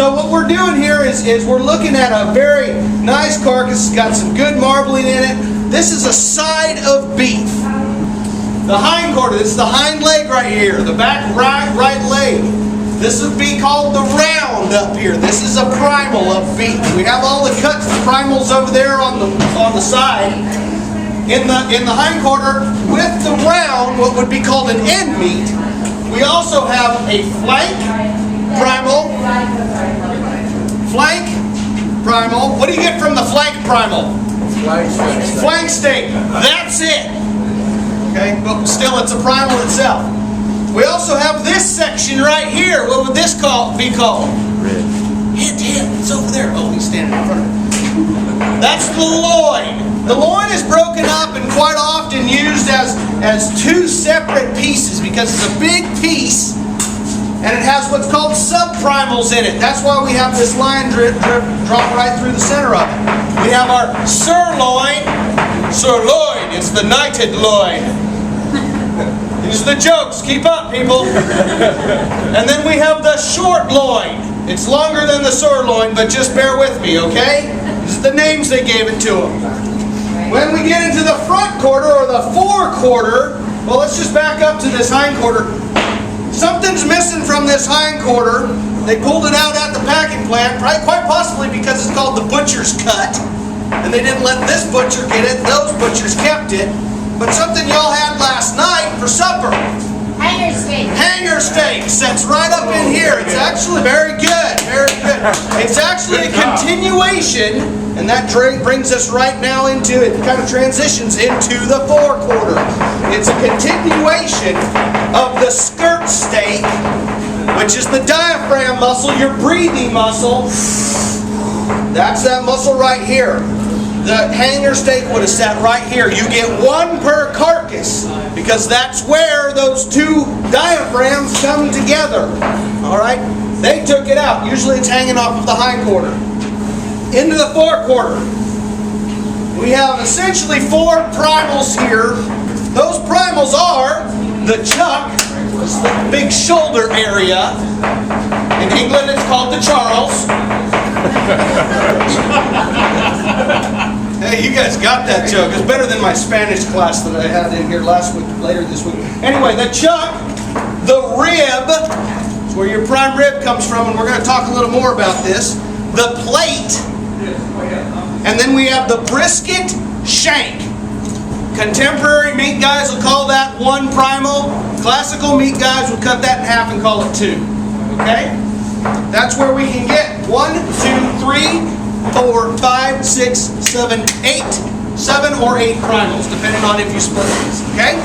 So what we're doing here is we're looking at a very nice carcass. It's got some good marbling in it. This is a side of beef. The hind quarter, this is the hind leg right here. The back right leg. This would be called the round up here. This is a primal of beef. We have all the cut primals over there on the side. In the hind quarter, with the round, what would be called an end meat, we also have a flank primal. Flank primal. What do you get from the flank primal? Flank steak. That's it. Okay, but still it's a primal itself. We also have this section right here. What would this be called? Rib. Hint. It's over there. Oh, he's standing in front of it. That's the loin. The loin is broken up and quite often used as two separate pieces because it's a big piece and it has what's called subprimals in it. That's why we have this line drop right through the center of it. We have our sirloin. Sirloin, it's the knighted loin. These are the jokes. Keep up, people. And then we have the short loin. It's longer than the sirloin, but just bear with me, okay? These are the names they gave it to them. When we get into the front quarter or the forequarter, well, let's just back up to this hind quarter. Something's missing from this hind quarter. They pulled it out at the packing plant, quite possibly because it's called the butcher's cut. And they didn't let this butcher get it. Those butchers kept it. But something y'all had last night for supper. Hanger steak. Hanger steak sits right up in here. It's actually very good. Very good. It's actually a continuation, and that brings us right now into it. Kind of transitions into the forequarter. It's a continuation of the skirt steak, which is the diaphragm muscle, your breathing muscle. That's that muscle right here. The hanger steak would have sat right here. You get one per carcass because that's where those two diaphragms come together. All right? They took it out. Usually it's hanging off of the hind quarter. Into the forequarter. We have essentially four primals here. Those primals are the chuck, this is the big shoulder area. In England it's called the Charles. Hey, you guys got that joke. It's better than my Spanish class that I had in here later this week. Anyway, the chuck, the rib, is where your prime rib comes from, and we're going to talk a little more about this. The plate, and then we have the brisket shank. Contemporary meat guys will call that one primal. Classical meat guys will cut that in half and call it two. Okay? That's where we can get 1, 2, 3, 4, 5, 6, 7, 8. 7 or 8 primals, depending on if you split these. Okay?